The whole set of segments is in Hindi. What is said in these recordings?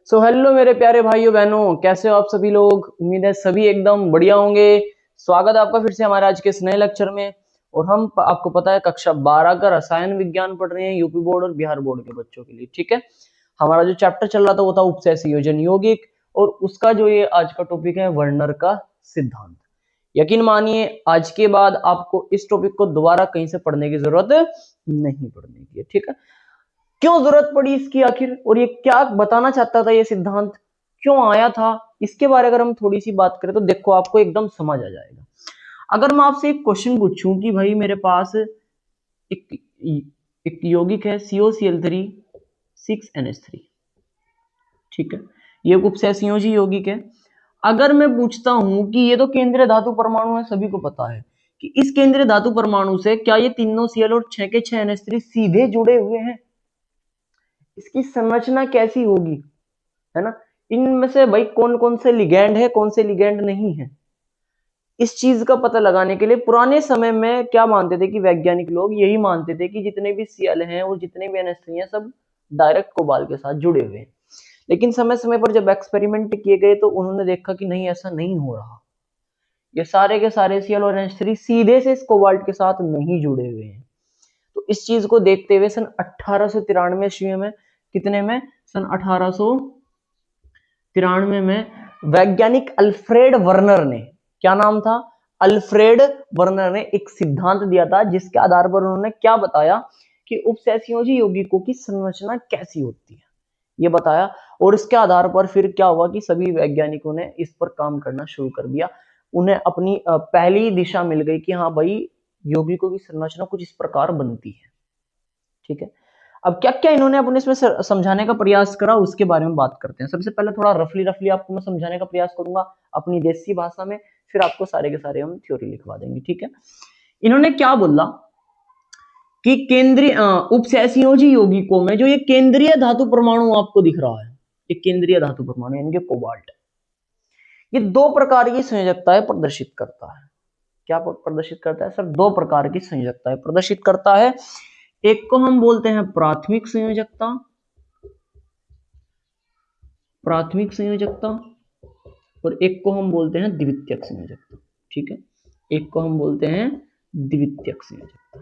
हेलो मेरे प्यारे भाइयों बहनों, कैसे हो आप सभी लोग। उम्मीद है सभी एकदम बढ़िया होंगे। स्वागत है आपका फिर से हमारे आज के इस नए लेक्चर में। और हम आपको पता है कक्षा 12 का रसायन विज्ञान पढ़ रहे हैं यूपी बोर्ड और बिहार बोर्ड के बच्चों के लिए। ठीक है, हमारा जो चैप्टर चल रहा था वो था उपसय संयोजन यौगिक, और उसका जो ये आज का टॉपिक है वर्नर का सिद्धांत। यकीन मानिए आज के बाद आपको इस टॉपिक को दोबारा कहीं से पढ़ने की जरूरत नहीं पड़ने की है। ठीक है, क्यों जरूरत पड़ी इसकी आखिर, और ये क्या बताना चाहता था, ये सिद्धांत क्यों आया था, इसके बारे में अगर हम थोड़ी सी बात करें तो देखो आपको एकदम समझ आ जाएगा। अगर मैं आपसे एक क्वेश्चन पूछूं कि भाई मेरे पास एक एक यौगिक है COCl3 6NH3, ठीक है, ये एक उपसय संयोजी यौगिक है। अगर मैं पूछता हूं कि ये तो केंद्रीय धातु परमाणु है, सभी को पता है कि इस केंद्रीय धातु परमाणु से क्या ये तीनों Cl और 6 के 6 NH3 सीधे जुड़े हुए हैं, इसकी संरचना कैसी होगी, है ना। इनमें से भाई कौन कौन से लिगैंड है, कौन से लिगैंड नहीं है, इस चीज का पता लगाने के लिए पुराने समय में क्या मानते थे कि वैज्ञानिक लोग यही मानते थे कि जितने भी Cl हैं और जितने भी NH3 हैं सब डायरेक्ट कोबाल्ट के साथ जुड़े हुए हैं। लेकिन समय समय पर जब एक्सपेरिमेंट किए गए तो उन्होंने देखा कि नहीं, ऐसा नहीं हो रहा। ये सारे के सारे Cl और NH3 सीधे से इस कोबाल्ट के साथ नहीं जुड़े हुए हैं। तो इस चीज को देखते हुए सन 1893 ईस्वी में, कितने में, सन 1893 में वैज्ञानिक अल्फ्रेड वर्नर ने, क्या नाम था, अल्फ्रेड वर्नर ने एक सिद्धांत दिया था जिसके आधार पर उन्होंने क्या बताया कि उपसंयोजी यौगिकों की संरचना कैसी होती है, ये बताया। और इसके आधार पर फिर क्या हुआ कि सभी वैज्ञानिकों ने इस पर काम करना शुरू कर दिया। उन्हें अपनी पहली दिशा मिल गई कि हाँ भाई यौगिकों की संरचना कुछ इस प्रकार बनती है। ठीक है, अब क्या क्या इन्होंने अपने इसमें समझाने का प्रयास करा उसके बारे में बात करते हैं। सबसे पहले थोड़ा रफली रफली आपको मैं समझाने का प्रयास करूंगा अपनी देसी भाषा में, फिर आपको सारे के सारे हम थ्योरी लिखवा देंगे। ठीक है, इन्होंने क्या बोला कि केंद्रीय उपसंयोजी यौगिकों में जो ये केंद्रीय धातु परमाणु आपको दिख रहा है, ये केंद्रीय धातु परमाणु यानी कि कोबाल्ट, ये दो प्रकार की संयोजकताएं प्रदर्शित करता है। क्या प्रदर्शित करता है सर? दो प्रकार की संयोजकताएं प्रदर्शित करता है। एक को हम बोलते हैं प्राथमिक संयोजकता, प्राथमिक संयोजकता, और एक को हम बोलते हैं द्वितीयक संयोजकता। ठीक है, एक को हम बोलते हैं द्वितीयक संयोजकता।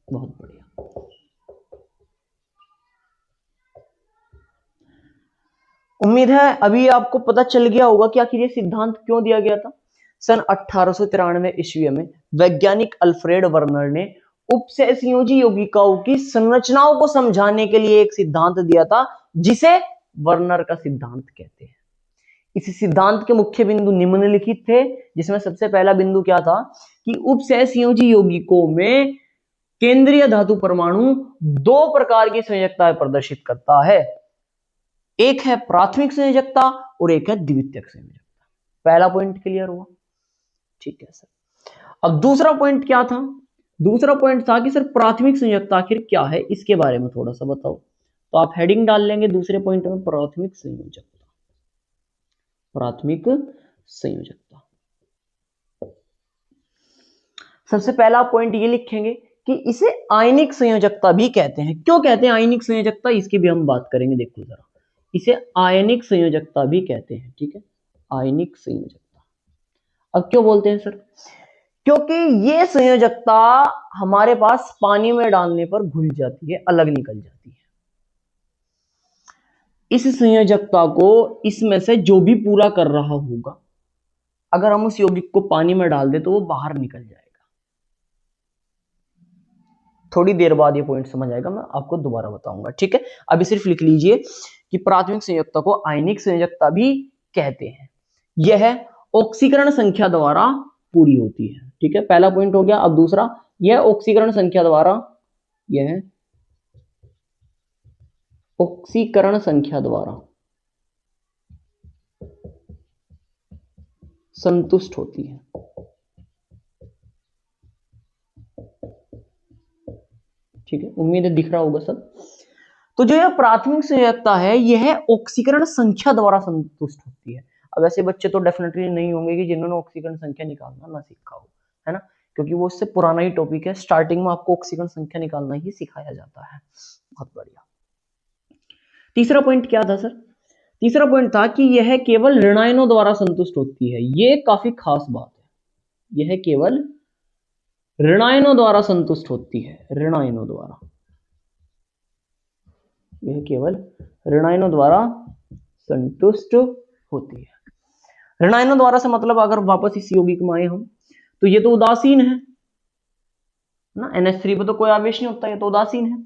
बहुत बढ़िया, उम्मीद है अभी आपको पता चल गया होगा कि आखिर ये सिद्धांत क्यों दिया गया था। सन 1893 ईस्वी में वैज्ञानिक अल्फ्रेड वर्नर ने उपसंयोजी यौगिकों की संरचनाओं को समझाने के लिए एक सिद्धांत दिया था जिसे वर्नर का सिद्धांत कहते हैं। इस सिद्धांत के मुख्य बिंदु निम्नलिखित थे, जिसमें सबसे पहला बिंदु क्या था कि उपसंयोजी यौगिकों में केंद्रीय धातु परमाणु दो प्रकार की संयोजकताएं प्रदर्शित करता है, एक है प्राथमिक संयोजकता और एक है द्वितीयक संयोजकता। पहला पॉइंट क्लियर हुआ? ठीक है सर। अब दूसरा पॉइंट क्या था? दूसरा पॉइंट था कि सर प्राथमिक संयोजकता आखिर क्या है, इसके बारे में थोड़ा सा बताओ। तो आप हेडिंग डाल लेंगे दूसरे पॉइंट में, प्राथमिक संयोजकता, प्राथमिक संयोजकता। सबसे पहला पॉइंट ये लिखेंगे कि इसे आयनिक संयोजकता भी कहते हैं। क्यों कहते हैं आयनिक संयोजकता, इसकी भी हम बात करेंगे। देखो जरा, इसे आयनिक संयोजकता भी कहते हैं। ठीक है, आयनिक संयोजकता। अब क्यों बोलते हैं सर? क्योंकि ये संयोजकता हमारे पास पानी में डालने पर घुल जाती है, अलग निकल जाती है। इस संयोजकता को इसमें से जो भी पूरा कर रहा होगा, अगर हम उस यौगिक को पानी में डाल दे तो वो बाहर निकल जाएगा। थोड़ी देर बाद ये पॉइंट समझ आएगा, मैं आपको दोबारा बताऊंगा। ठीक है, अभी सिर्फ लिख लीजिए कि प्राथमिक संयोजकता को आयनिक संयोजकता भी कहते हैं। यह ऑक्सीकरण संख्या द्वारा पूरी होती है। ठीक है, पहला पॉइंट हो गया। अब दूसरा, यह ऑक्सीकरण संख्या द्वारा, यह ऑक्सीकरण संख्या द्वारा संतुष्ट होती है। ठीक है, उम्मीद है दिख रहा होगा सब। तो जो यह प्राथमिक संयोजकता है यह ऑक्सीकरण संख्या द्वारा संतुष्ट होती है। अब ऐसे बच्चे तो डेफिनेटली नहीं होंगे कि जिन्होंने ऑक्सीकरण संख्या निकालना ना सीखा हो, है ना, क्योंकि वो उससे पुराना ही टॉपिक है। स्टार्टिंग में आपको ऑक्सीकरण संख्या निकालना ही सिखाया जाता है। बहुत बढ़िया। तीसरा पॉइंट क्या था सर? तीसरा पॉइंट था कि यह केवल ऋणायनों द्वारा संतुष्ट होती है। ये काफी खास बात है, यह केवल ऋणायनों द्वारा संतुष्ट होती है। ऋणायनों द्वारा, यह केवल ऋणायनों द्वारा संतुष्ट होती है। ऋणायनों द्वारा से मतलब अगर वापस इस यौगिक में आए हम, तो ये तो उदासीन है ना, NH3 पर तो कोई आवेश नहीं होता, ये तो उदासीन है।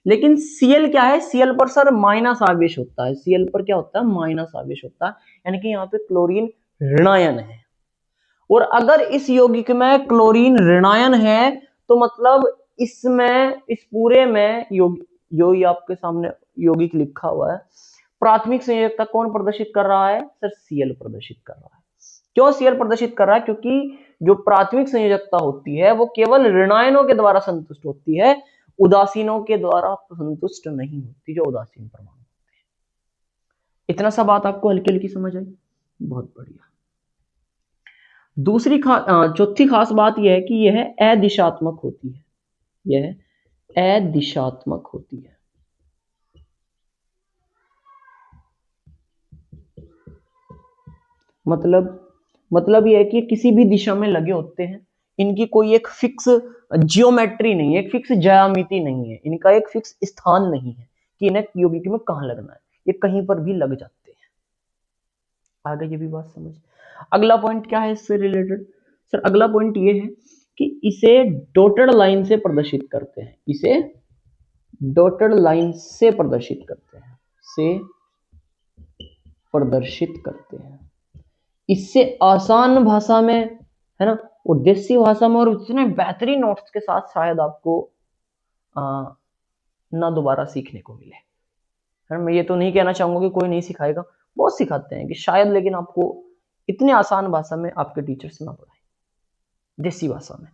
लेकिन Cl क्या है? Cl पर सर माइनस आवेश होता है। Cl पर क्या होता है? माइनस आवेश होता है, यानी कि यहाँ पे क्लोरीन ऋणायन है। और अगर इस यौगिक में क्लोरीन ऋणायन है तो मतलब इसमें, इस पूरे में जो ये आपके सामने यौगिक लिखा हुआ है, प्राथमिक संयोजकता कौन प्रदर्शित कर रहा है? सर Cl प्रदर्शित कर रहा है। क्यों Cl प्रदर्शित कर रहा है? क्योंकि जो प्राथमिक संयोजकता होती है वो केवल ऋणायनों के द्वारा संतुष्ट होती है, उदासीनों के द्वारा संतुष्ट नहीं होती, जो उदासीन परमाणु होते हैं। इतना सा बात आपको हल्की हल्की समझ आई? बहुत बढ़िया। चौथी खास बात यह है कि यह अदिशात्मक होती है। यह अदिशात्मक होती है। मतलब यह है कि किसी भी दिशा में लगे होते हैं, इनकी कोई एक फिक्स जियोमेट्री नहीं है, एक फिक्स ज्यामिति नहीं है, इनका एक फिक्स स्थान नहीं है कि इन्हें यौगिक में कहां लगना है, ये कहीं पर भी लग जाते हैं। आगे ये भी बात समझ। अगला पॉइंट क्या है इससे रिलेटेड? सर अगला पॉइंट ये है कि इसे डॉटेड लाइन से प्रदर्शित करते हैं। इसे डॉटेड लाइन से प्रदर्शित करते हैं, इससे आसान भाषा में, है ना, और देसी भाषा में, और इतने बेहतरीन नोट्स के साथ शायद आपको ना दोबारा सीखने को मिले। है मैं ये तो नहीं कहना चाहूंगा कि कोई नहीं सिखाएगा, बहुत सिखाते हैं कि शायद, लेकिन आपको इतने आसान भाषा में आपके टीचर्स ना पढ़ाए। देसी भाषा में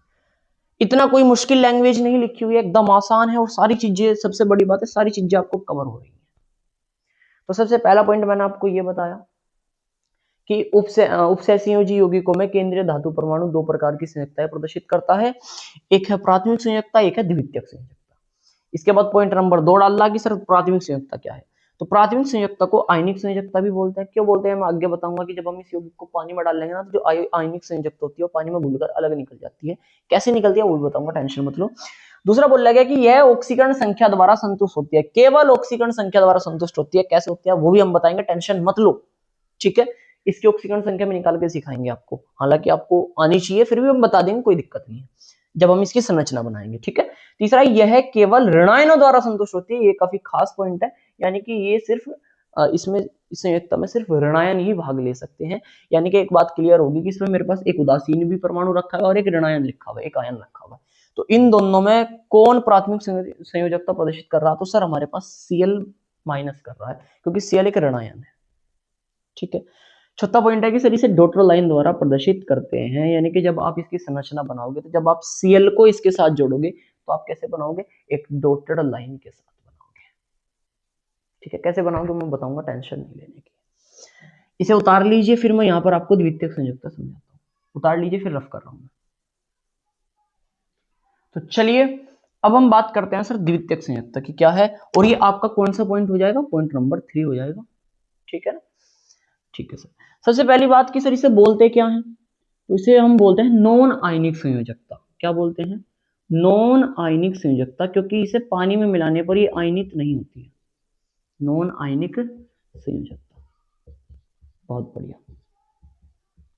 इतना कोई मुश्किल लैंग्वेज नहीं लिखी हुई है, एकदम आसान है, और सारी चीजें, सबसे बड़ी बात है, सारी चीजें आपको कवर हो रही है। तो सबसे पहला पॉइंट मैंने आपको ये बताया कि उपसंयोजी यौगिकों में केंद्रीय धातु परमाणु दो प्रकार की संयोजकताएं प्रदर्शित करता है। एक है प्राथमिक संयोजकता, एक है द्वितीयक संयोजकता। इसके बाद पॉइंट नंबर 2 डालना कि सर प्राथमिक संयोजकता क्या है। तो प्राथमिक संयोजकता को आयनिक संयोजकता भी बोलते हैं। क्यों बोलते हैं मैं आगे बताऊंगा कि जब हम इस यौगिक को पानी में डाल लेंगे ना, तो जो आयनिक संयोजकता होती है वो पानी में घुलकर अलग निकल जाती है। कैसे निकलती है वो भी बताऊंगा, टेंशन मत लो। दूसरा बोला गया कि यह ऑक्सीकरण संख्या द्वारा संतुष्ट होती है, केवल ऑक्सीकरण संख्या द्वारा संतुष्ट होती है। कैसे होती है वो भी हम बताएंगे, टेंशन मत लो, ठीक है। इसकी ऑक्सीकरण संख्या में निकाल के सिखाएंगे आपको, हालांकि आपको आनी चाहिए, फिर भी हम बता देंगे, कोई दिक्कत नहीं है जब हम इसकी संरचना बनाएंगे, ठीक है। तीसरा, यह केवल ऋणायनों द्वारा संतुष्ट होती है। ये काफी खास पॉइंट है, यानी कि ये सिर्फ इसमें, इस संयोजकता में सिर्फ ऋणायन ही भाग ले सकते हैं। यानी कि एक बात क्लियर होगी कि इसमें मेरे पास एक उदासीन भी परमाणु रखा है और एक ऋणायन लिखा हुआ है, एक आयन रखा हुआ है। तो इन दोनों में कौन प्राथमिक संयोजकता प्रदर्शित कर रहा है? तो सर हमारे पास Cl माइनस कर रहा है, क्योंकि Cl एक ऋणायन है, ठीक है। चौथा पॉइंट है कि सर इसे डॉटेड लाइन द्वारा प्रदर्शित करते हैं, यानी कि जब आप इसकी संरचना बनाओगे, तो जब आप Cl को इसके साथ जोड़ोगे तो आप कैसे बनाओगे? एक डॉटेड लाइन के साथ बनाओगे, ठीक है। कैसे बनाओगे मैं बताऊंगा, टेंशन नहीं लेने की। इसे उतार लीजिए, फिर मैं यहां पर आपको द्वितीयक संयोजकता समझाता हूँ। उतार लीजिए, फिर रफ कर रहा हूं मैं। तो चलिए अब हम बात करते हैं सर द्वितीयक संयोजकता की क्या है, और ये आपका कौन सा पॉइंट हो जाएगा? पॉइंट नंबर 3 हो जाएगा, ठीक है ना। ठीक है सर, सबसे पहली बात कि सर इसे बोलते क्या है? तो इसे हम बोलते हैं नॉन आयनिक संयोजकता। क्या बोलते हैं? नॉन आयनिक संयोजकता, क्योंकि इसे पानी में मिलाने पर ये आयनित नहीं होती है। नॉन आयनिक संयोजकता, बहुत बढ़िया।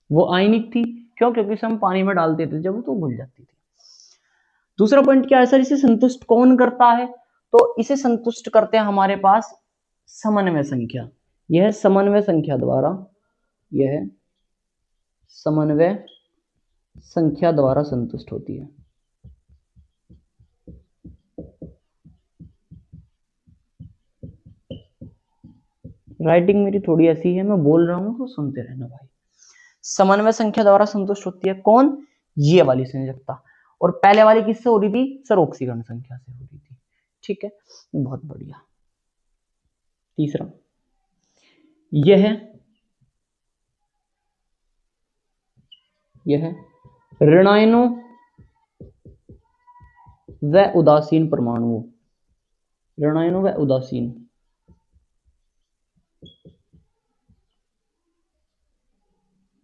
वो आयनिक थी क्यों? क्योंकि इसे हम पानी में डालते थे जब, तो घुल जाती थी। दूसरा पॉइंट क्या है सर, इसे संतुष्ट कौन करता है? तो इसे संतुष्ट करते हैं हमारे पास समन्वय संख्या। यह समन्वय संख्या द्वारा, यह समन्वय संख्या द्वारा संतुष्ट होती है। राइटिंग मेरी थोड़ी ऐसी है, मैं बोल रहा हूं तो सुनते रहना भाई। समन्वय संख्या द्वारा संतुष्ट होती है कौन? ये वाली संयोजकता। और पहले वाली किससे हो रही थी? सर ऑक्सीकरण संख्या से हो रही थी, ठीक है, बहुत बढ़िया। तीसरा, यह ऋणायनों व उदासीन परमाणुओं, ऋणायनों व उदासीन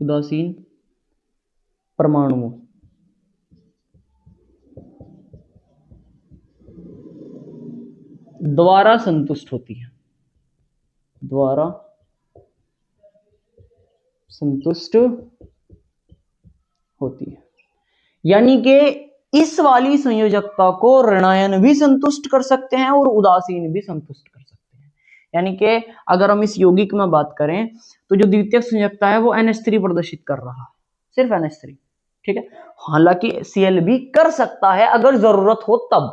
उदासीन परमाणुओं द्वारा संतुष्ट होती है, द्वारा संतुष्ट होती है। यानी कि इस वाली संयोजकता को ऋणायन भी संतुष्ट कर सकते हैं और उदासीन भी संतुष्ट कर सकते हैं। यानी कि अगर हम इस यौगिक में बात करें तो जो द्वितीयक संयोजकता है वो NH3 प्रदर्शित कर रहा है, सिर्फ NH3, ठीक है। हालांकि Cl भी कर सकता है अगर जरूरत हो तब।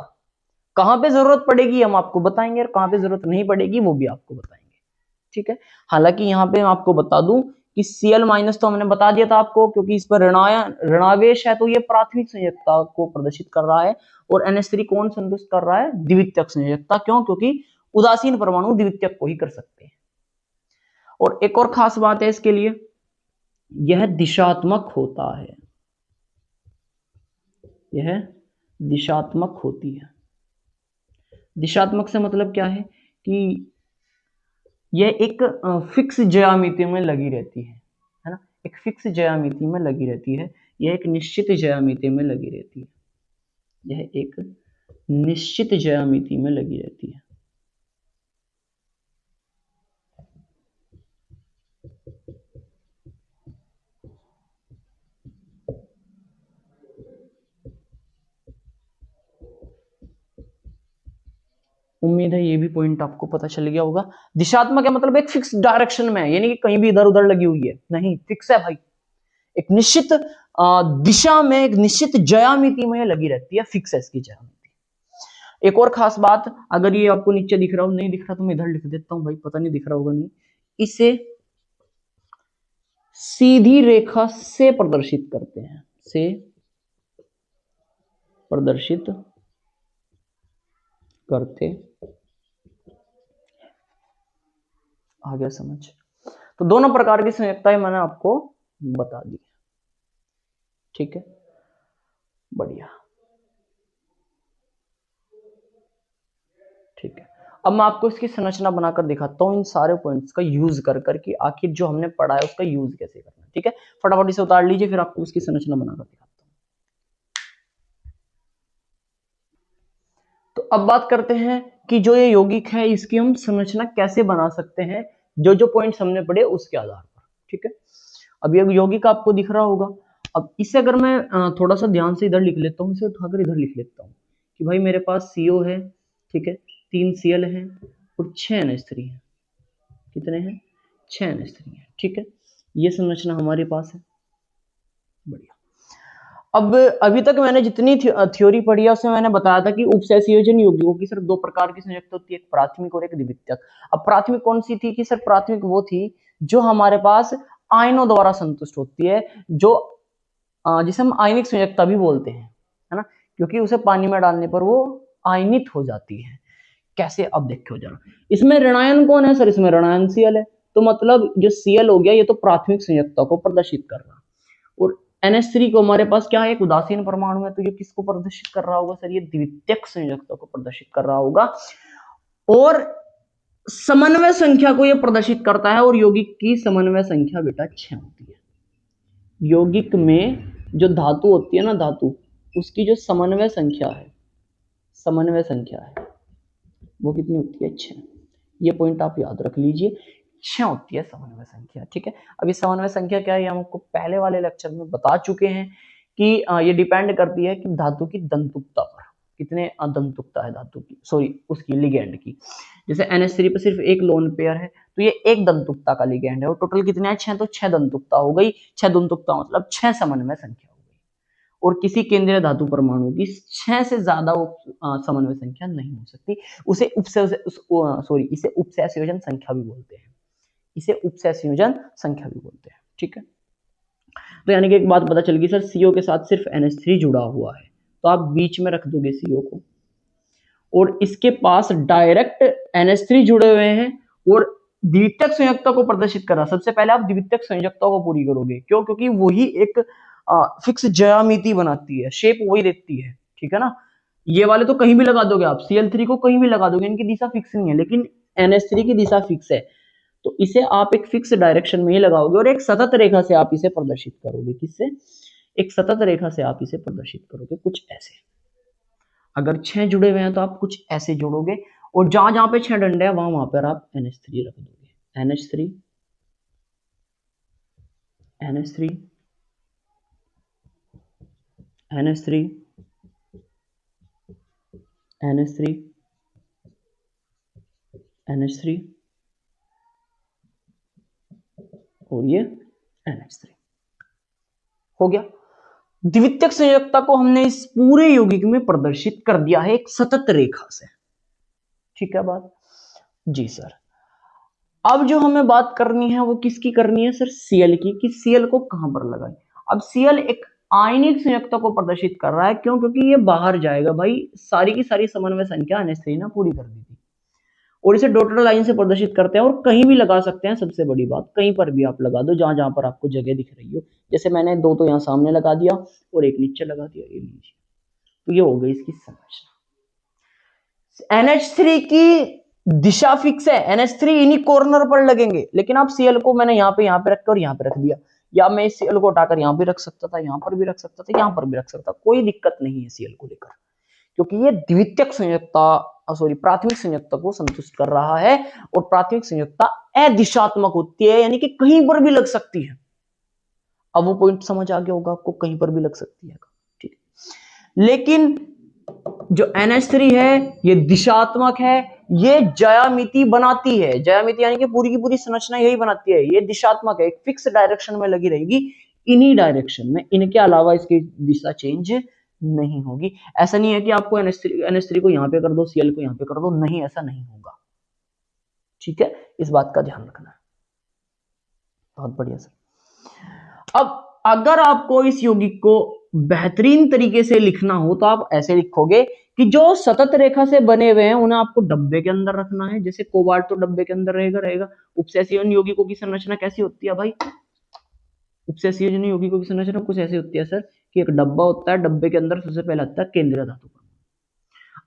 कहां पे जरूरत पड़ेगी हम आपको बताएंगे, और कहां पे जरूरत नहीं पड़ेगी वो भी आपको बताएंगे, ठीक है। हालांकि यहाँ पे मैं आपको बता दूं कि Cl- तो हमने बता दिया था आपको, क्योंकि इस पर ऋणावेश है तो ये प्राथमिक संयोजकता को प्रदर्शित कर रहा है, और NH3 कौन संतुष्ट कर रहा है? द्वितीयक संयोजकता। क्यों? क्योंकि उदासीन परमाणु द्वितीयक को ही कर सकते हैं। और एक और खास बात है इसके लिए, यह दिशात्मक होता है, यह दिशात्मक होती है। दिशात्मक से मतलब क्या है कि यह एक फिक्स ज्यामिति में लगी रहती है ना, एक फिक्स ज्यामिति में लगी रहती है, यह एक निश्चित ज्यामिति में लगी रहती है, यह एक निश्चित ज्यामिति में लगी रहती है। उम्मीद है ये भी पॉइंट आपको पता चल गया होगा। दिशात्मक है मतलब एक फिक्स डायरेक्शन में है, यानी कि कहीं भी इधर उधर लगी हुई है नहीं, फिक्स है भाई, एक निश्चित दिशा में, एक निश्चित ज्यामिति में लगी रहती है, फिक्स है इसकी ज्यामिति। एक और खास बात, अगर ये आपको नीचे दिख रहा हो, नहीं दिख रहा तो मैं इधर लिख देता हूं भाई, पता नहीं दिख रहा होगा नहीं, इसे सीधी रेखा से प्रदर्शित करते हैं, से प्रदर्शित करते, आ गया समझ। तो दोनों प्रकार की संयोजकताएं मैंने आपको बता दी, ठीक है, बढ़िया, ठीक है। अब मैं आपको इसकी संरचना बनाकर दिखाता हूं, इन सारे पॉइंट्स का यूज कर करके आखिर जो हमने पढ़ा है उसका यूज कैसे करना है, ठीक है। फटाफट इसे उतार लीजिए, फिर आपको उसकी संरचना बनाकर दिखाता हूं। तो अब बात करते हैं कि जो ये यौगिक है इसकी हम संरचना कैसे बना सकते हैं, जो जो पॉइंट्स हमने पढ़े उसके आधार पर, ठीक है। अब ये यौगिक आपको दिख रहा होगा। अब इसे अगर मैं थोड़ा सा ध्यान से इधर लिख लेता हूँ, इसे उठाकर इधर लिख लेता हूँ कि भाई मेरे पास CO है, ठीक है, 3 Cl है और 6 NH3 है। कितने हैं? 6 NH3 है, ठीक है। ये संरचना हमारे पास है, बढ़िया। अब अभी तक मैंने जितनी थ्योरी पढ़ी है उसमें मैंने बताया था कि उपसहसंयोजन यौगिकों की सिर्फ 2 प्रकार की संयुक्त होती है, एक प्राथमिक और एक द्वितीयक। अब प्राथमिक कौन सी थी? कि सर प्राथमिक वो थी जो हमारे पास आयनों द्वारा संतुष्ट होती है, जो जिसे हम आयनिक संयोजकता भी बोलते हैं, है ना, क्योंकि उसे पानी में डालने पर वो आयनित हो जाती है। कैसे? अब देखो जरा, इसमें ऋणायन कौन है? सर इसमें ऋणायन Cl है, तो मतलब जो Cl हो गया ये तो प्राथमिक संयोजकता को प्रदर्शित कर रहा, और NH3 को हमारे पास क्या है? एक उदासीन परमाणु है, तो ये किसको प्रदर्शित कर रहा होगा? सर ये द्वितीयक संयोजकता को प्रदर्शित कर रहा होगा, और समन्वय संख्या को ये प्रदर्शित करता है, और यौगिक की समन्वय संख्या बेटा 6 होती है। यौगिक में जो धातु होती है ना, धातु, उसकी जो समन्वय संख्या है, समन्वय संख्या है वो कितनी होती है? 6। ये पॉइंट आप याद रख लीजिए, 6 होती है समन्वय संख्या, ठीक है। अभी समन्वय संख्या क्या है, हम आपको पहले वाले लेक्चर में बता चुके हैं कि ये डिपेंड करती है कि धातु की दंतुकता पर, कितने दंतुकता है धातु की, सॉरी उसकी लिगेंड की। जैसे NH3 पर सिर्फ एक लोन पेयर है तो ये एक दंतुकता का लिगेंड है, और टोटल कितने हैं? 6, तो 6 दंतुकता हो गई। 6 दंतुकता मतलब 6 समन्वय संख्या हो गई, और किसी केंद्रीय धातु परमाणु की 6 से ज्यादा समन्वय संख्या नहीं हो सकती। उसे इसे उपसहसंयोजन संख्या भी बोलते हैं, इसे उपसहसंयोजन संख्या भी बोलते हैं, ठीक है। तो यानी कि एक बात पता चल गई सर, CO के साथ सिर्फ NH3 जुड़ा हुआ है, तो आप बीच में रख दोगे CO को, और इसके पास डायरेक्ट NH3 जुड़े हुए हैं, और द्वितीयक संयोजकता को प्रदर्शित कर रहा। सबसे पहले आप द्वितीयक संयोजकता को पूरी करोगे, क्यों? क्योंकि वही एक फिक्स ज्यामिति बनाती है, शेप वही देती है, ठीक है ना। ये वाले तो कहीं भी लगा दोगे आप, Cl3 को कहीं भी लगा दोगे, इनकी दिशा फिक्स नहीं है, लेकिन NH3 की दिशा फिक्स है। तो इसे आप एक फिक्स डायरेक्शन में ही लगाओगे और एक सतत रेखा से आप इसे प्रदर्शित करोगे। किससे? एक सतत रेखा से आप इसे प्रदर्शित करोगे, कुछ ऐसे। अगर 6 जुड़े हुए हैं तो आप कुछ ऐसे जोड़ोगे और जहां जहां पे 6 डंडे हैं वहां पर आप NH3 रख दोगे। NH3 NH3 NH3 NH3 NH3 और ये NH3 हो गया। द्वितीयक संयोजकता को हमने इस पूरे यौगिक में प्रदर्शित कर दिया है एक सतत रेखा से। ठीक है बात? जी सर। अब जो हमें बात करनी है वो किसकी करनी है सर? Cl की, कि Cl को कहां पर लगाएं। अब Cl एक आयनिक संयोजकता को प्रदर्शित कर रहा है, क्यों? क्योंकि ये बाहर जाएगा भाई, सारी की सारी समन्वय संख्या NH3 ने पूरी कर दी थी और इसे डॉटेड लाइन से प्रदर्शित करते हैं और कहीं भी लगा सकते हैं। सबसे बड़ी बात, कहीं पर भी आप लगा दो, जहां जहां पर आपको जगह दिख रही हो। जैसे मैंने दो तो यहाँ सामने लगा दिया और एक नीचे लगा दिया, ये लीजिए। तो ये हो गई इसकी संरचना। NH3 की दिशा फिक्स है, NH3 इन्हीं कॉर्नर पर लगेंगे, लेकिन आप Cl को मैंने यहाँ पे रख कर यहाँ पे रख दिया, या मैं इस Cl को उठाकर यहाँ भी रख सकता था, यहाँ पर भी रख सकता था, यहाँ पर भी रख सकता था, कोई दिक्कत नहीं है Cl को लेकर, क्योंकि ये द्वितीयक संयोजकता प्राथमिक संयोजकता को संतुष्ट कर रहा है। और प्राथमिक संयोजकता अदिशात्मक होती है, यानी कि कहीं पर भी लग सकती है। अब वो पॉइंट समझ आ गया होगा आपको, कहीं पर भी लग सकती है। ठीक है, लेकिन जो NH3 है ये दिशात्मक है, ये ज्यामिति बनाती है। ज्यामिति यानी कि पूरी की पूरी संरचना यही बनाती है। ये दिशात्मक है, एक फिक्स डायरेक्शन में लगी रहेगी, इन्हीं डायरेक्शन में, इनके अलावा इसकी दिशा चेंज नहीं होगी। ऐसा नहीं है कि आपको NH3 को यहां पे कर दो, Cl को यहां पे कर दो, नहीं, ऐसा नहीं होगा। ठीक है, इस बात का ध्यान रखना है। बहुत बढ़िया सर। अब अगर आपको इस यौगिक को बेहतरीन तरीके से लिखना हो तो आप ऐसे लिखोगे कि जो सतत रेखा से बने हुए हैं उन्हें आपको डब्बे के अंदर रखना है। जैसे कोबाल्ट तो डब्बे के अंदर रहेगा। उपसेचन यौगिकों की संरचना कैसी होती है भाई? उपसेचन यौगिकों की संरचना कुछ ऐसी होती है सर कि एक डब्बा होता है, डब्बे के अंदर सबसे पहले आता है केंद्रीय धातु।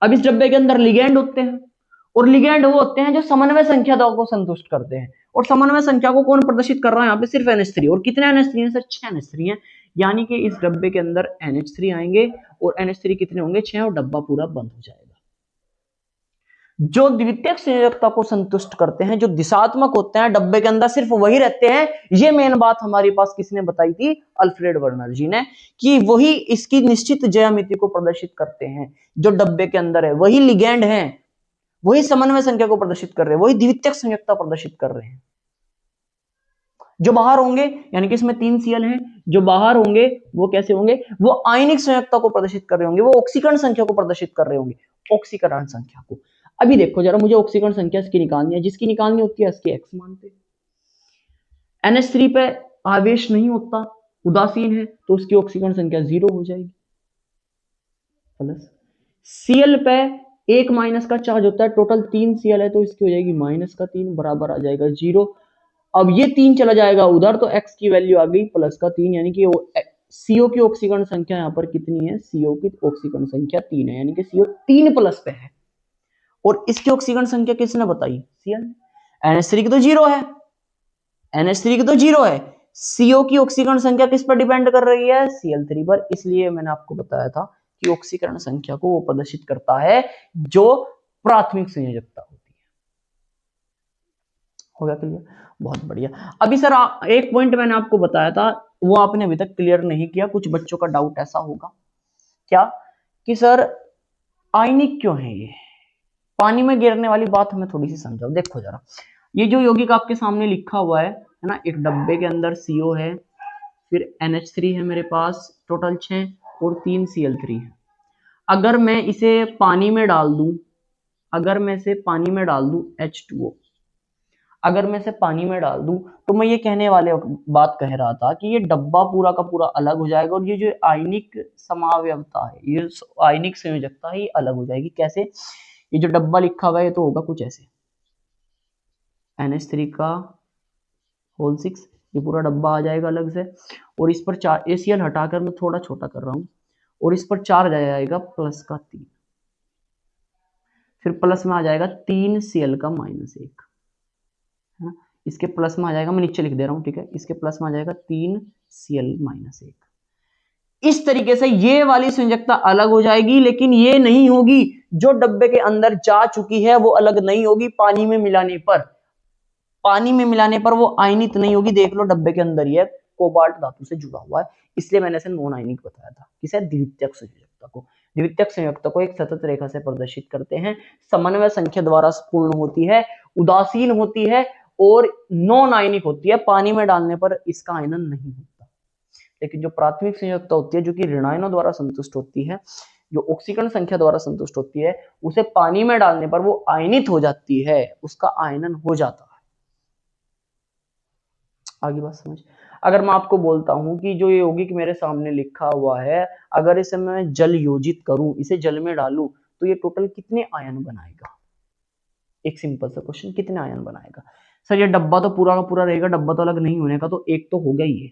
अब इस डब्बे के अंदर लिगैंड होते हैं और लिगैंड वो होते हैं जो समन्वय संख्या को संतुष्ट करते हैं। और समन्वय संख्या को कौन प्रदर्शित कर रहा है यहाँ पे? सिर्फ NH3। और कितने NH3 हैं सर? 6 NH3 हैं। यानी कि इस डब्बे के अंदर NH3 आएंगे और NH3 कितने होंगे? 6, और डब्बा पूरा बंद हो जाएगा। जो द्वितीयक संयोजकता को संतुष्ट करते हैं, जो दिशात्मक होते हैं, डब्बे के अंदर सिर्फ वही रहते हैं। ये मेन बात हमारे पास किसने बताई थी? अल्फ्रेड वर्नर जी ने, कि वही इसकी निश्चित ज्यामिति को प्रदर्शित करते हैं। जो डब्बे के अंदर है वही लिगैंड है, वही समन्वय संख्या को प्रदर्शित कर रहे हैं, वही द्वितीयक संयोजकता प्रदर्शित कर रहे हैं। जो बाहर होंगे, यानी कि इसमें 3 Cl हैं, जो बाहर होंगे वो कैसे होंगे? वो आयनिक संयोजकता को प्रदर्शित कर रहे होंगे, वो ऑक्सीकरण संख्या को प्रदर्शित कर रहे होंगे, ऑक्सीकरण संख्या को। अभी देखो जरा, मुझे ऑक्सीकरण संख्या इसकी निकालनी है। जिसकी निकालनी होती है इसकी x मानते। NH3 पे आवेश नहीं होता, उदासीन है, तो उसकी ऑक्सीकरण संख्या 0 हो जाएगी। प्लस Cl पे 1 माइनस का चार्ज होता है, टोटल 3 Cl है तो इसकी हो जाएगी -3 बराबर आ जाएगा 0। अब ये 3 चला जाएगा उधर, तो x की वैल्यू आ गई +3, यानी कि CO की ऑक्सीकरण संख्या यहाँ पर कितनी है? CO की ऑक्सीकरण संख्या 3 है, यानी कि CO 3+ पे है। और इसकी ऑक्सीकरण संख्या किसने बताई? Cl। NH3 की तो 0 है, NH3 की तो 0 है। CO की ऑक्सीकरण संख्या किस पर डिपेंड कर रही है? Cl3 पर। इसलिए मैंने आपको बताया था कि ऑक्सीकरण संख्या को वो प्रदर्शित करता है जो प्राथमिक संयोजकता होती है। हो गया क्लियर? बहुत बढ़िया। अभी सर एक पॉइंट मैंने आपको बताया था, वो आपने अभी तक क्लियर नहीं किया। कुछ बच्चों का डाउट ऐसा होगा क्या कि सर आयनिक क्यों है ये? पानी में गिरने वाली बात हमें थोड़ी सी समझाओ। देखो जरा, ये जो यौगिक आपके सामने लिखा हुआ है ना, एक डब्बे के अंदर CO है, फिर NH3 है मेरे पास, टोटल 6, और 3 Cl3 है। अगर मैं इसे पानी में डाल दूं, अगर मैं इसे पानी में डाल दूं H2O, अगर मैं इसे पानी में डाल दूं, तो मैं ये कहने वाले बात कह रहा था कि ये डब्बा पूरा का पूरा अलग हो जाएगा और ये जो आयनिक समावयवता है, ये आयनिक संयोजकता है, ये अलग हो जाएगी। कैसे? ये जो डब्बा लिखा हुआ है ये तो होगा कुछ ऐसे, NH3 का होल 6, ये पूरा डब्बा आ जाएगा अलग से, और इस पर 4 ACl हटाकर मैं थोड़ा छोटा कर रहा हूं, और इस पर 4 जाएगा +3, फिर प्लस में आ जाएगा 3 Cl का -1, है ना। इसके प्लस में आ जाएगा, मैं नीचे लिख दे रहा हूं, ठीक है, इसके प्लस में आ जाएगा 3Cl-1। इस तरीके से ये वाली संयोजकता अलग हो जाएगी, लेकिन ये नहीं होगी जो डब्बे के अंदर जा चुकी है वो अलग नहीं होगी। पानी में मिलाने पर वो आयनित नहीं होगी। देख लो डब्बे के अंदर ही है, कोबाल्ट धातु से जुड़ा हुआ है, इसलिए मैंने इसे नॉन आयनिक बताया था। किसे? द्वितीयक संयोजकता को। द्वितीयक संयोजकता को एक सतत रेखा से प्रदर्शित करते हैं, समन्वय संख्या द्वारा पूर्ण होती है, उदासीन होती है और नॉन आयनिक होती है। पानी में डालने पर इसका आयनन नहीं होता। लेकिन जो प्राथमिक संयोजकता होती है, जो कि ऋणायनों द्वारा संतुष्ट होती है, जो ऑक्सीकरण संख्या द्वारा संतुष्ट होती है, उसे पानी में डालने पर वो आयनित हो जाती है, उसका आयनन हो जाता है। आगे बात समझ। अगर मैं आपको बोलता हूं कि जो ये यौगिक मेरे सामने लिखा हुआ है, अगर इसे मैं जल योजित करूं, इसे जल में डालूं, तो ये टोटल कितने आयन बनाएगा? एक सिंपल सा क्वेश्चन, कितने आयन बनाएगा? सर ये डब्बा तो पूरा का पूरा रहेगा, डब्बा तो अलग नहीं होने का, तो एक तो हो गया ही है,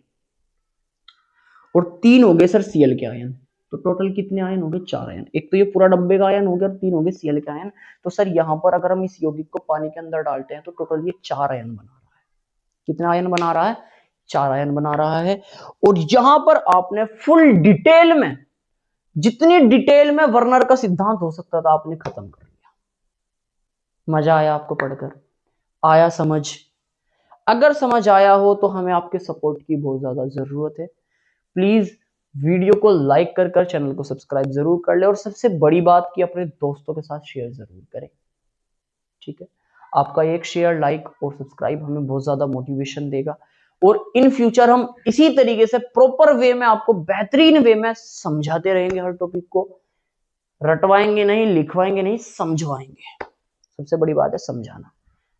और 3 हो गए सर Cl के आयन, तो टोटल कितने आयन हो गए? 4 आयन। एक तो ये पूरा डब्बे का आयन हो गया और 3 हो गए Cl के आयन। तो सर यहाँ पर अगर हम इस यौगिक को पानी के अंदर डालते हैं तो टोटल ये 4 आयन बना रहा है। कितना आयन बना रहा है? 4 आयन बना रहा है। और यहां पर आपने फुल डिटेल में, जितनी डिटेल में वर्नर का सिद्धांत हो सकता था, आपने खत्म कर लिया। मजा आया आपको पढ़कर? आया समझ? अगर समझ आया हो तो हमें आपके सपोर्ट की बहुत ज्यादा जरूरत है। प्लीज वीडियो को लाइक कर चैनल को सब्सक्राइब जरूर कर ले, और सबसे बड़ी बात कि अपने दोस्तों के साथ शेयर जरूर करें, ठीक है? आपका एक शेयर, लाइक और सब्सक्राइब हमें बहुत ज्यादा मोटिवेशन देगा, और इन फ्यूचर हम इसी तरीके से प्रॉपर वे में आपको बेहतरीन वे में समझाते रहेंगे। हर टॉपिक को रटवाएंगे नहीं, लिखवाएंगे नहीं, समझवाएंगे। सबसे बड़ी बात है समझाना,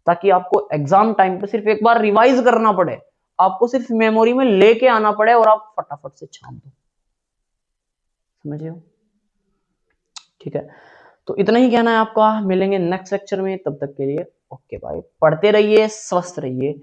ताकि आपको एग्जाम टाइम पे सिर्फ एक बार रिवाइज करना पड़े, आपको सिर्फ मेमोरी में लेके आना पड़े और आप फटाफट से छाप दो। समझे हो? ठीक है, तो इतना ही कहना है आपका। मिलेंगे नेक्स्ट लेक्चर में, तब तक के लिए ओके बाय। पढ़ते रहिए, स्वस्थ रहिए।